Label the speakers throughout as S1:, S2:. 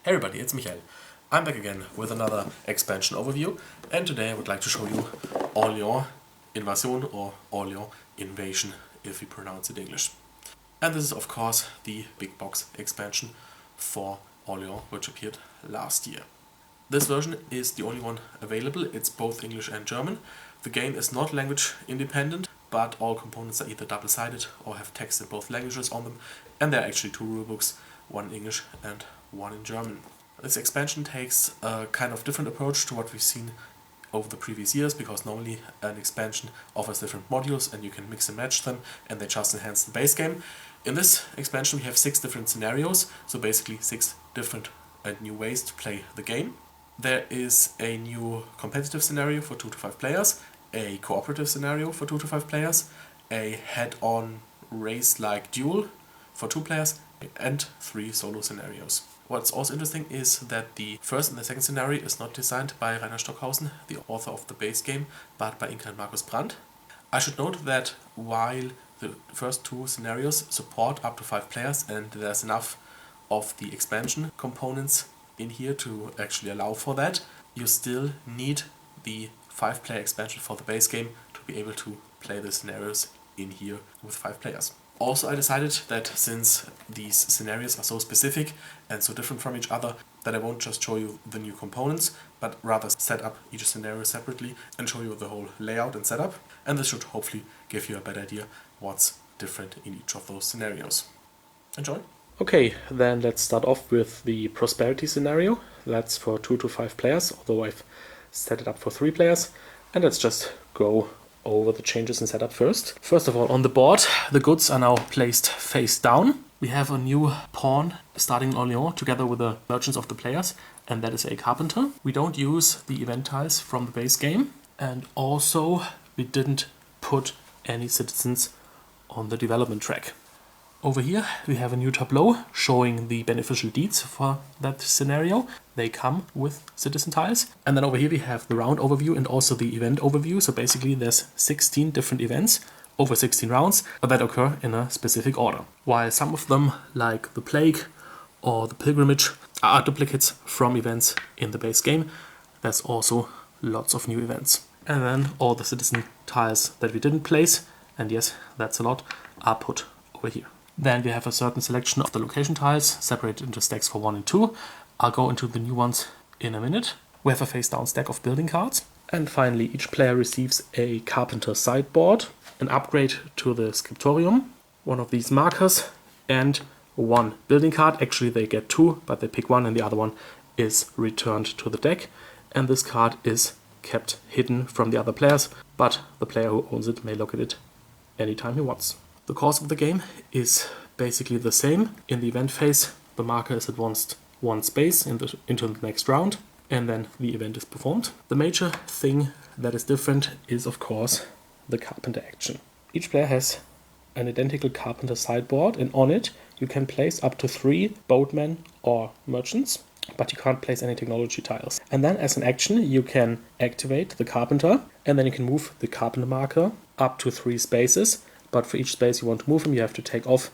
S1: Hey everybody, it's Michael. I'm back again with another expansion overview, and today I would like to show you Orléans Invasion, or Orléans Invasion if we pronounce it English. And this is of course the big box expansion for Orléans, which appeared last year. This version is the only one available. It's both English and German. The game is not language independent, but all components are either double-sided or have text in both languages on them, and there are actually two rulebooks, one in English and one in German. This expansion takes a kind of different approach to what we've seen over the previous years, because normally an expansion offers different modules and you can mix and match them and they just enhance the base game. In this expansion we have 6 different scenarios, so basically 6 different and new ways to play the game. There is a new competitive scenario for 2 to 5 players, a cooperative scenario for 2 to 5 players, a head-on race-like duel for 2 players, and 3 solo scenarios. What's also interesting is that the first and the second scenario is not designed by Rainer Stockhausen, the author of the base game, but by Inka and Markus Brandt. I should note that while the first 2 scenarios support up to 5 players and there's enough of the expansion components in here to actually allow for that, you still need the 5-player expansion for the base game to be able to play the scenarios in here with 5 players. Also, I decided that since these scenarios are so specific and so different from each other, that I won't just show you the new components, but rather set up each scenario separately and show you the whole layout and setup, and this should hopefully give you a better idea what's different in each of those scenarios. Enjoy!
S2: Okay, then let's start off with the prosperity scenario. That's for 2 to 5 players, although I've set it up for 3 players, and let's just go over the changes in setup first. First of all, on the board, the goods are now placed face down. We have a new pawn starting in Orléans together with the merchants of the players, and that is a carpenter. We don't use the event tiles from the base game, and also we didn't put any citizens on the development track. Over here we have a new tableau showing the beneficial deeds for that scenario. They come with citizen tiles. And then over here we have the round overview and also the event overview. So basically there's 16 different events over 16 rounds that occur in a specific order. While some of them, like the plague or the pilgrimage, are duplicates from events in the base game, there's also lots of new events. And then all the citizen tiles that we didn't place, and yes, that's a lot, are put over here. Then we have a certain selection of the location tiles separated into stacks for 1 and 2. I'll go into the new ones in a minute. We have a face down stack of building cards. And finally, each player receives a carpenter sideboard, an upgrade to the scriptorium, one of these markers, and 1 building card. Actually they get 2, but they pick 1 and the other one is returned to the deck. And this card is kept hidden from the other players, but the player who owns it may look at it anytime he wants. The course of the game is basically the same. In the event phase, the marker is advanced 1 space into the next round, and then the event is performed. The major thing that is different is, of course, the carpenter action. Each player has an identical carpenter sideboard, and on it you can place up to 3 boatmen or merchants, but you can't place any technology tiles. And then as an action you can activate the carpenter, and then you can move the carpenter marker up to 3 spaces. But for each space you want to move him, you have to take off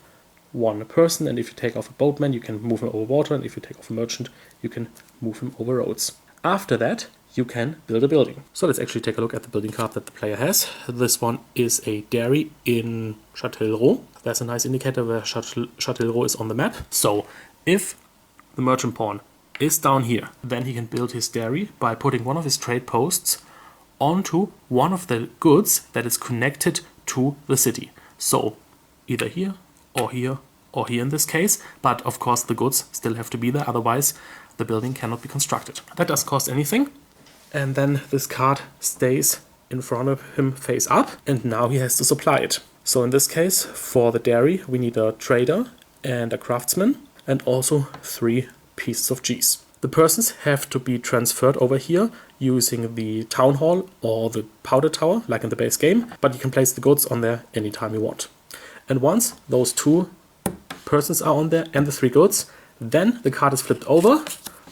S2: 1 person, and if you take off a boatman, you can move him over water, and if you take off a merchant, you can move him over roads. After that, you can build a building. So let's actually take a look at the building card that the player has. This one is a dairy in Châtellerault. There's a nice indicator where Châtellerault is on the map. So if the merchant pawn is down here, then he can build his dairy by putting one of his trade posts onto one of the goods that is connected to the city. So either here or here or here in this case, but of course the goods still have to be there, otherwise the building cannot be constructed. That doesn't cost anything, and then this card stays in front of him face up, and now he has to supply it. So in this case, for the dairy we need a trader and a craftsman, and also 3 pieces of cheese. The persons have to be transferred over here using the town hall or the powder tower, like in the base game, but you can place the goods on there anytime you want. And once those 2 persons are on there and the 3 goods, then the card is flipped over,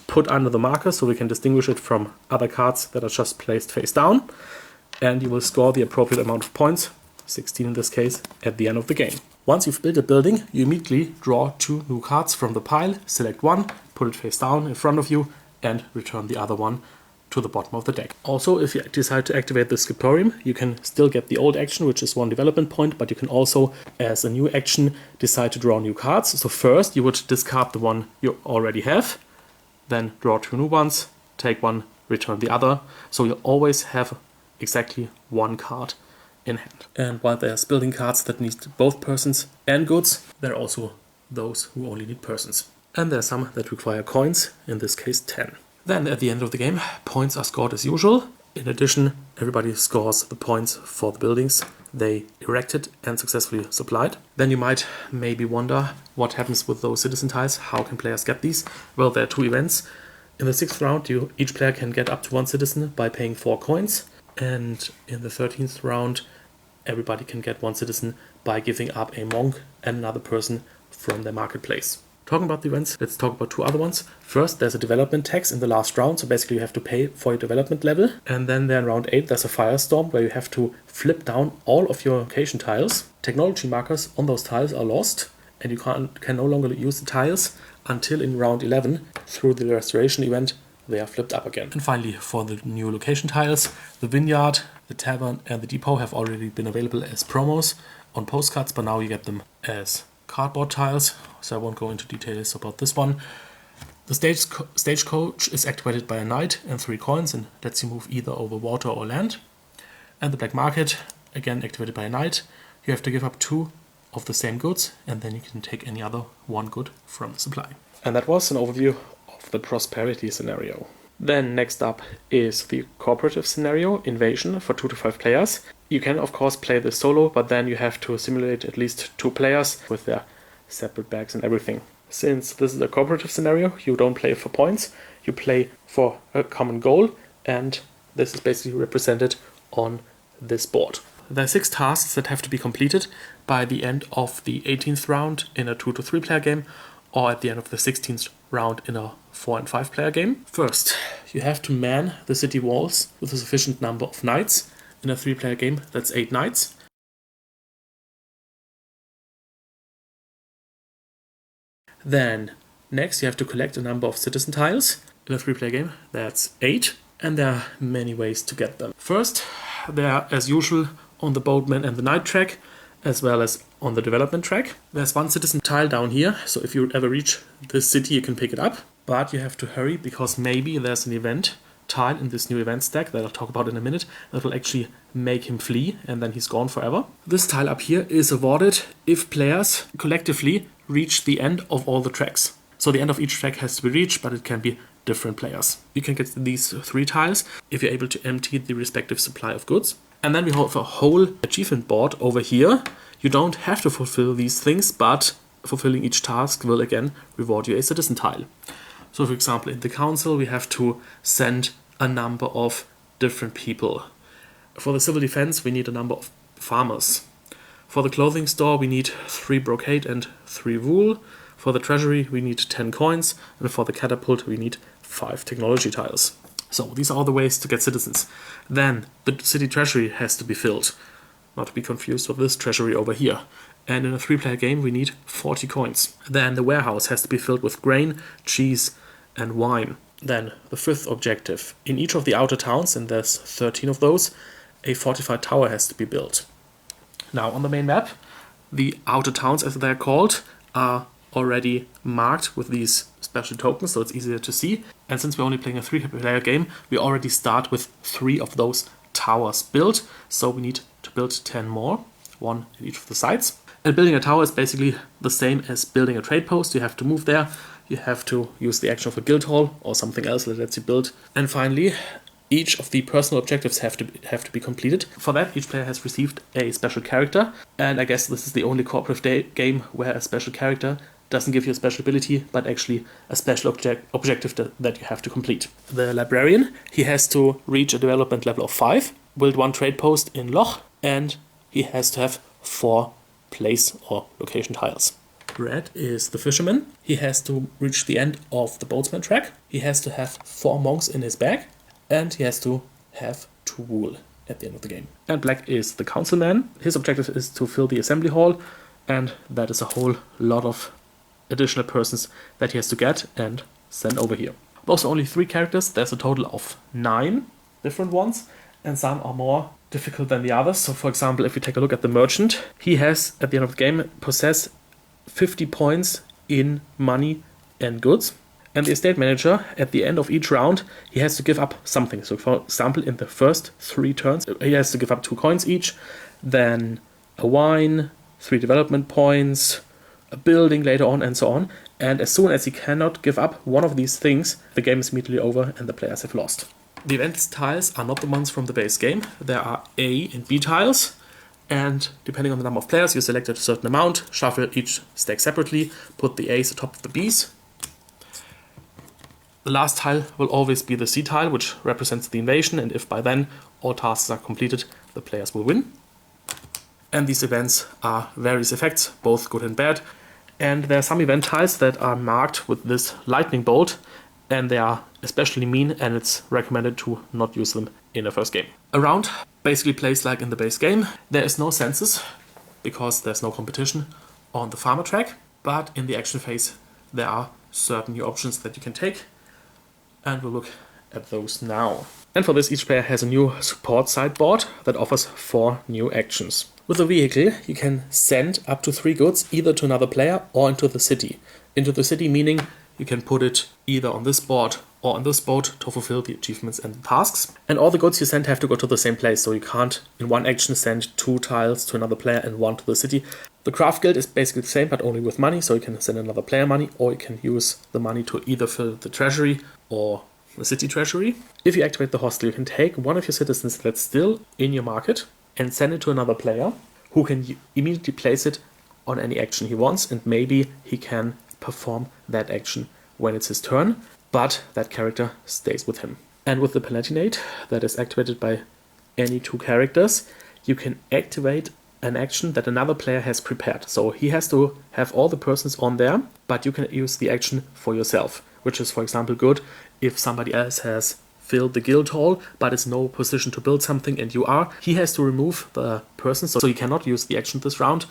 S2: put under the marker so we can distinguish it from other cards that are just placed face down, and you will score the appropriate amount of points, 16 in this case, at the end of the game. Once you've built a building, you immediately draw 2 new cards from the pile, select one, put it face down in front of you, and return the other one to the bottom of the deck. Also, if you decide to activate the Scriptorium, you can still get the old action, which is 1 development point, but you can also, as a new action, decide to draw new cards. So first, you would discard the one you already have, then draw 2 new ones, take one, return the other. So you'll always have exactly 1 card in hand. And while there's building cards that need both persons and goods, there are also those who only need persons. And there are some that require coins, in this case 10. Then at the end of the game, points are scored as usual. In addition, everybody scores the points for the buildings they erected and successfully supplied. Then you might maybe wonder what happens with those citizen tiles. How can players get these? Well, there are 2 events. In the 6th round, each player can get up to 1 citizen by paying 4 coins. And in the 13th round, everybody can get 1 citizen by giving up a monk and another person from their marketplace. Talking about the events, let's talk about 2 other ones. First, there's a development tax in the last round, so basically you have to pay for your development level. And then there in round 8, there's a firestorm where you have to flip down all of your location tiles. Technology markers on those tiles are lost, and you can no longer use the tiles until in round 11, through the restoration event, they are flipped up again. And finally, for the new location tiles, the vineyard, the tavern, and the depot have already been available as promos on postcards, but now you get them as cardboard tiles, so I won't go into details about this one. The stagecoach is activated by a knight and 3 coins and lets you move either over water or land. And the black market, again activated by a knight. You have to give up 2 of the same goods, and then you can take any other 1 good from the supply. And that was an overview of the prosperity scenario. Then next up is the cooperative scenario, Invasion, for 2 to 5 players. You can of course play this solo, but then you have to simulate at least 2 players with their separate bags and everything. Since this is a cooperative scenario, you don't play for points, you play for a common goal, and this is basically represented on this board. There are 6 tasks that have to be completed by the end of the 18th round in a 2 to 3 player game, or at the end of the 16th round in a 4 and 5 player game. First, you have to man the city walls with a sufficient number of knights. In a 3 player game, that's 8 knights. Then, next you have to collect a number of citizen tiles. In a 3 player game, that's 8. And there are many ways to get them. First, they are as usual on the boatman and the knight track, as well as on the development track. There's 1 citizen tile down here, so if you ever reach this city you can pick it up. But you have to hurry, because maybe there's an event tile in this new event stack that I'll talk about in a minute that will actually make him flee, and then he's gone forever. This tile up here is awarded if players collectively reach the end of all the tracks. So the end of each track has to be reached, but it can be different players. You can get these 3 tiles if you're able to empty the respective supply of goods. And then we have a whole achievement board over here. You don't have to fulfill these things, but fulfilling each task will again reward you a citizen tile. So for example, in the council we have to send a number of different people. For the civil defense we need a number of farmers. For the clothing store we need 3 brocade and 3 wool. For the treasury we need 10 coins, and for the catapult we need 5 technology tiles. So these are all the ways to get citizens. Then the city treasury has to be filled. Not to be confused with this treasury over here. And in a 3 player game we need 40 coins. Then the warehouse has to be filled with grain, cheese and wine. Then the 5th objective. In each of the outer towns, and there's 13 of those, a fortified tower has to be built. Now on the main map, the outer towns, as they're called, are already marked with these special tokens, so it's easier to see. And since we're only playing a 3 player game, we already start with 3 of those towers built, so we need to build 10 more, 1 at each of the sides. And building a tower is basically the same as building a trade post. You have to move there, you have to use the action of a guild hall or something else that lets you build. And finally, each of the personal objectives have to be completed. For that, each player has received a special character, and I guess this is the only cooperative game where a special character doesn't give you a special ability, but actually a special objective that you have to complete. The librarian, he has to reach a development level of 5, build 1 trade post in Loch, and he has to have 4 place or location tiles. Red is the fisherman. He has to reach the end of the boatsman track. He has to have 4 monks in his bag, and he has to have 2 wool at the end of the game. And black is the councilman. His objective is to fill the assembly hall, and that is a whole lot of additional persons that he has to get, and send over here. Those are only 3 characters. There's a total of 9 different ones, and some are more difficult than the others. So for example, if you take a look at the merchant, he has at the end of the game possess 50 points in money and goods. And the estate manager, at the end of each round, he has to give up something. So for example, in the first 3 turns, he has to give up 2 coins each, then a wine, 3 development points, a building later on, and so on. And as soon as he cannot give up one of these things, the game is immediately over and the players have lost. The event tiles are not the ones from the base game. There are A and B tiles, and depending on the number of players, you select a certain amount, shuffle each stack separately, put the A's atop of the B's. The last tile will always be the C tile, which represents the invasion, and if by then all tasks are completed, the players will win. And these events are various effects, both good and bad. And there are some event tiles that are marked with this lightning bolt, and they are especially mean, and it's recommended to not use them in a first game. A round basically plays like in the base game. There is no census, because there's no competition on the farmer track, but in the action phase there are certain new options that you can take, and we'll look at those now. And for this, each player has a new support sideboard that offers 4 new actions. With the vehicle, you can send up to 3 goods either to another player or into the city. Into the city meaning you can put it either on this board or on this boat to fulfill the achievements and tasks. And all the goods you send have to go to the same place, so you can't in one action send 2 tiles to another player and 1 to the city. The craft guild is basically the same, but only with money, so you can send another player money, or you can use the money to either fill the treasury or the city treasury. If you activate the hostel, you can take one of your citizens that's still in your market and send it to another player, who can immediately place it on any action he wants, and maybe he can perform that action when it's his turn, but that character stays with him. And with the Palatinate, that is activated by any 2 characters, you can activate an action that another player has prepared. So he has to have all the persons on there, but you can use the action for yourself, which is, for example, good if somebody else has filled the guild hall, but is no position to build something and you are. He has to remove the person, so you cannot use the action this round,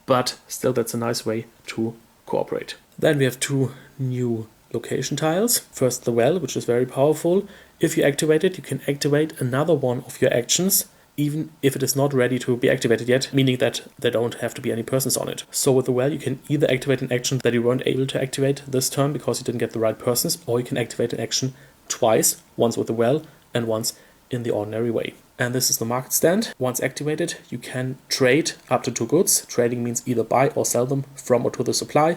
S2: but still that's a nice way to cooperate. Then we have 2 new location tiles. First, the well, which is very powerful. If you activate it, you can activate another one of your actions, even if it is not ready to be activated yet, meaning that there don't have to be any persons on it. So with the well, you can either activate an action that you weren't able to activate this turn because you didn't get the right persons, or you can activate an action twice, once with the well and once in the ordinary way. And this is the market stand. Once activated, you can trade up to 2 goods. Trading means either buy or sell them from or to the supply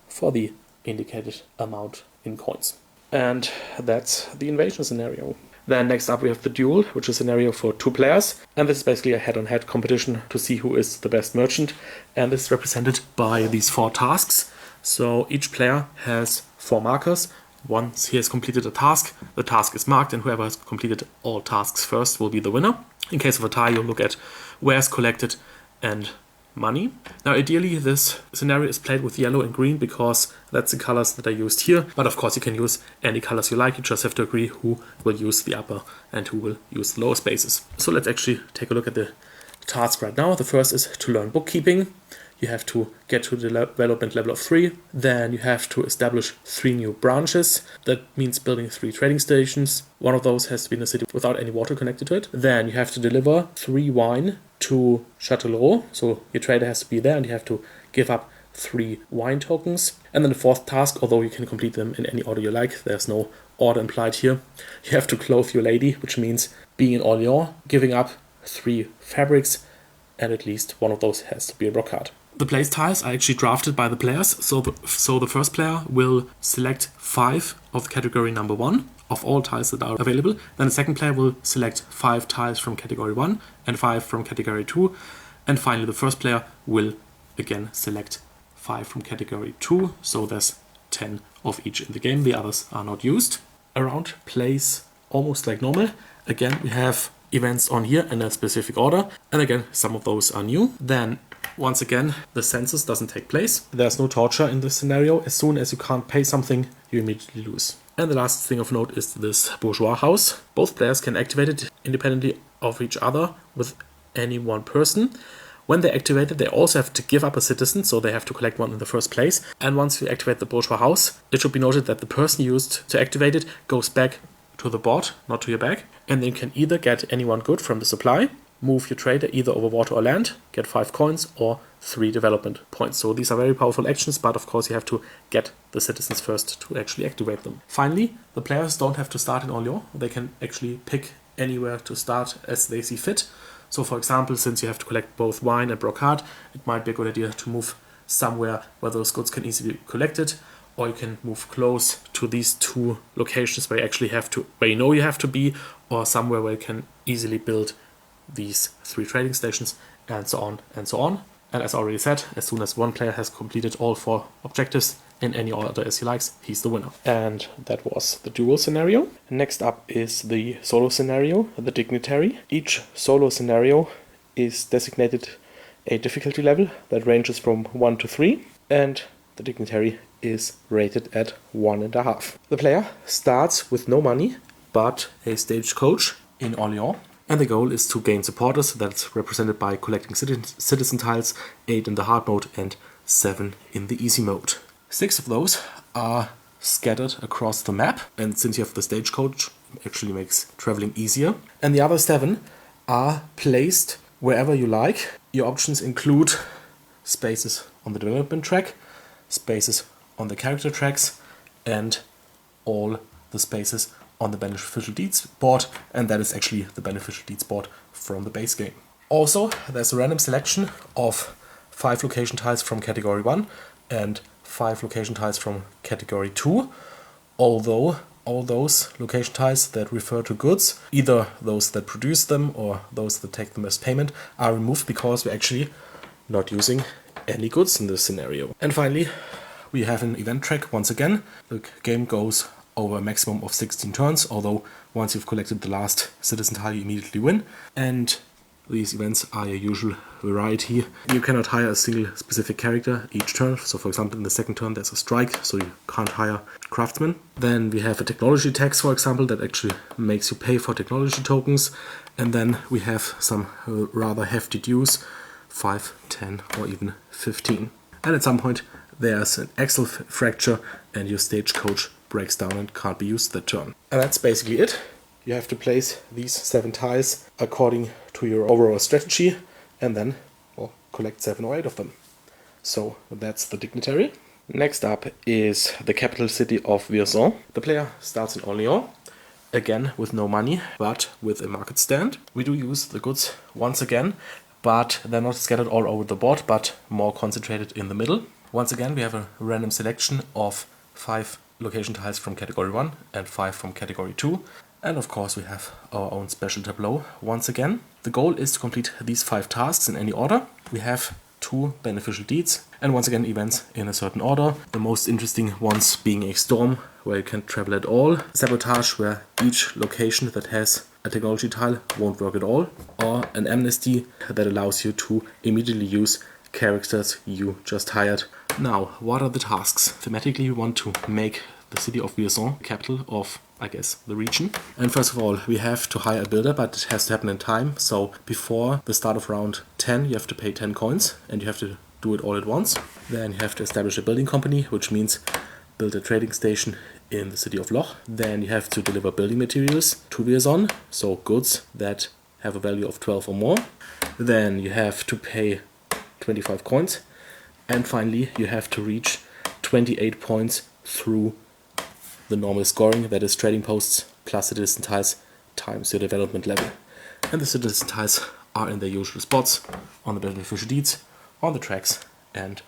S2: for the indicated amount in coins. And that's the invasion scenario. Then next up we have the duel, which is a scenario for 2 players. And this is basically a head-on-head competition to see who is the best merchant. And this is represented by these 4 tasks. So each player has 4 markers. Once he has completed a task, the task is marked, and whoever has completed all tasks first will be the winner. In case of a tie, you'll look at wares collected and money. Now ideally this scenario is played with yellow and green because that's the colors that are used here, but of course you can use any colors you like. You just have to agree who will use the upper and who will use the lower spaces. So let's actually take a look at the task right now. The first is to learn bookkeeping. You have to get to the development level of 3. Then you have to establish 3 new branches. That means building 3 trading stations. One of those has to be in a city without any water connected to it. Then you have to deliver 3 wine to Châtellerault. So your trader has to be there and you have to give up 3 wine tokens. And then the 4th task, although you can complete them in any order you like, there's no order implied here. You have to clothe your lady, which means being in Orléans, giving up 3 fabrics, and at least one of those has to be a brocade. The place tiles are actually drafted by the players, so the first player will select 5 of the category number 1 of all tiles that are available. Then the second player will select 5 tiles from category 1 and 5 from category 2. And finally the first player will again select 5 from category 2, so there's 10 of each in the game, the others are not used. A round plays almost like normal. Again, we have events on here in a specific order, and again some of those are new. Then once again, the census doesn't take place. There's no torture in this scenario. As soon as you can't pay something, you immediately lose. And the last thing of note is this bourgeois house. Both players can activate it independently of each other with any one person. When they're activated, they also have to give up a citizen, so they have to collect one in the first place. And once you activate the bourgeois house, it should be noted that the person used to activate it goes back to the board, not to your bag. And then you can either get any one good from the supply, move your trader either over water or land, get 5 coins or 3 development points. So these are very powerful actions, but of course you have to get the citizens first to actually activate them. Finally, the players don't have to start in Orléans. They can actually pick anywhere to start as they see fit. So for example, since you have to collect both wine and brocade, it might be a good idea to move somewhere where those goods can easily be collected, or you can move close to these 2 locations where you actually have to, where you know you have to be, or somewhere where you can easily build these 3 trading stations, and so on and so on. And as I already said, as soon as one player has completed all 4 objectives in any order as he likes, he's the winner. And that was the duel scenario. Next up is the solo scenario, the Dignitary. Each solo scenario is designated a difficulty level that ranges from 1 to 3, and the Dignitary is rated at 1.5. The player starts with no money, but a stagecoach in Orléans. And the goal is to gain supporters. That's represented by collecting citizen tiles, 8 in the hard mode and 7 in the easy mode. 6 of those are scattered across the map, and since you have the stagecoach, it actually makes traveling easier. And the other 7 are placed wherever you like. Your options include spaces on the development track, spaces on the character tracks, and all the spaces on the beneficial deeds board, and that is actually the beneficial deeds board from the base game. Also, there's a random selection of 5 location tiles from category 1 and 5 location tiles from category 2, although all those location tiles that refer to goods, either those that produce them or those that take them as payment, are removed because we're actually not using any goods in this scenario. And finally, we have an event track once again. The game goes over a maximum of 16 turns, although once you've collected the last citizen tile you immediately win. And these events are your usual variety. You cannot hire a single specific character each turn. So for example, in the second turn there's a strike, so you can't hire craftsmen. Then we have a technology tax, for example, that actually makes you pay for technology tokens. And then we have some rather hefty dues, 5, 10 or even 15. And at some point there's an axle fracture and your stagecoach breaks down and can't be used that turn. And that's basically it. You have to place these 7 tiles according to your overall strategy and then collect 7 or 8 of them. So that's the Dignitary. Next up is the capital city of Vierzon. The player starts in Orléans, again with no money, but with a market stand. We do use the goods once again, but they're not scattered all over the board, but more concentrated in the middle. Once again, we have a random selection of 5 location tiles from category 1 and 5 from category 2. And of course we have our own special tableau once again. The goal is to complete these 5 tasks in any order. We have 2 beneficial deeds and once again events in a certain order. The most interesting ones being a storm, where you can travel at all. Sabotage, where each location that has a technology tile won't work at all. Or an amnesty that allows you to immediately use characters you just hired. Now, what are the tasks? Thematically, we want to make the city of Vierzon the capital of, I guess, the region. And first of all, we have to hire a builder, but it has to happen in time. So before the start of round 10, you have to pay 10 coins and you have to do it all at once. Then you have to establish a building company, which means build a trading station in the city of Loch. Then you have to deliver building materials to Vierzon, so goods that have a value of 12 or more. Then you have to pay 25 coins. And finally, you have to reach 28 points through the normal scoring, that is trading posts plus citizen tiles times your development level. And the citizen tiles are in their usual spots, on the beneficial deeds, on the tracks, and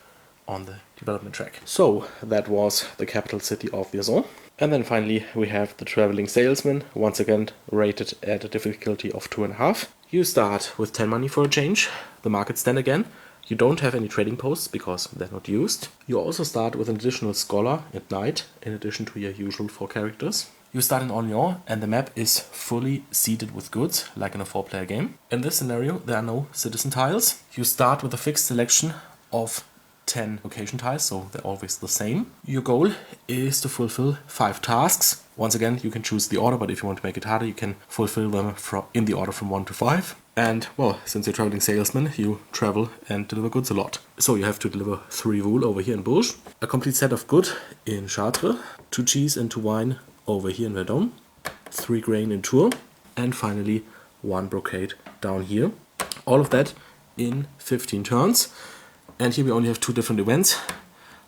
S2: on the development track. So that was the capital city of Vierzon. And then finally we have the traveling salesman, once again rated at a difficulty of 2.5. You start with 10 money for a change, the market stand again. You don't have any trading posts because they're not used. You also start with an additional scholar at night, in addition to your usual 4 characters. You start in Orléans and the map is fully seeded with goods, like in a 4-player game. In this scenario, there are no citizen tiles. You start with a fixed selection of 10 location tiles, so they're always the same. Your goal is to fulfill 5 tasks. Once again, you can choose the order, but if you want to make it harder, you can fulfill them in the order from 1 to 5.
S1: And, well, since you're a traveling salesman, you travel and deliver goods a lot. So you have to deliver 3 wool over here in Bourges, a complete set of good in Chartres, 2 cheese and 2 wine over here in Verdun, 3 grain in Tours, and finally 1 brocade down here. All of that in 15 turns. And here we only have 2 different events.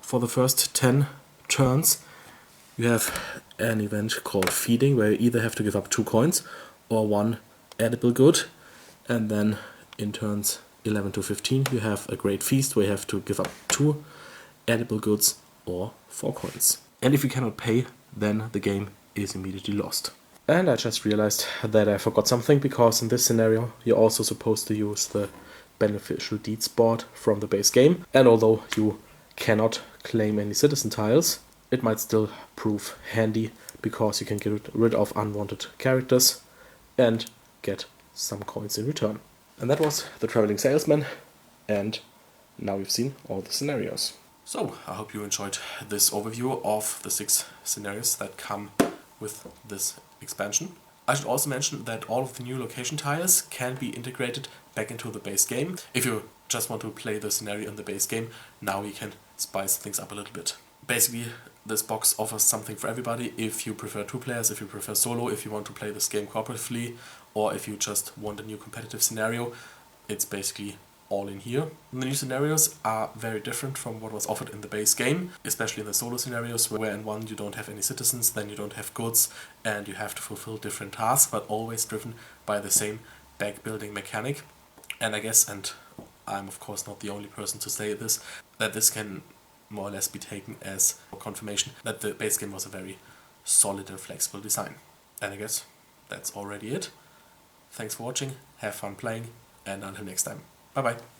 S1: For the first 10 turns, you have an event called feeding, where you either have to give up 2 coins or 1 edible good. And then in turns 11 to 15, you have a great feast where you have to give up 2 edible goods or 4 coins. And if you cannot pay, then the game is immediately lost. And I just realized that I forgot something, because in this scenario you're also supposed to use the beneficial deeds board from the base game. And although you cannot claim any citizen tiles, it might still prove handy, because you can get rid of unwanted characters and get some coins in return. And that was the Traveling Salesman, and now we've seen all the scenarios. So, I hope you enjoyed this overview of the 6 scenarios that come with this expansion. I should also mention that all of the new location tiles can be integrated back into the base game. If you just want to play the scenario in the base game, now you can spice things up a little bit. Basically, this box offers something for everybody. If you prefer 2 players, if you prefer solo, if you want to play this game cooperatively, or if you just want a new competitive scenario, it's basically all in here. The new scenarios are very different from what was offered in the base game, especially in the solo scenarios, where in one you don't have any citizens, then you don't have goods, and you have to fulfill different tasks, but always driven by the same back building mechanic. And I guess, and I'm of course not the only person to say this, that this can more or less be taken as confirmation that the base game was a very solid and flexible design. And I guess that's already it. Thanks for watching, have fun playing, and until next time. Bye bye.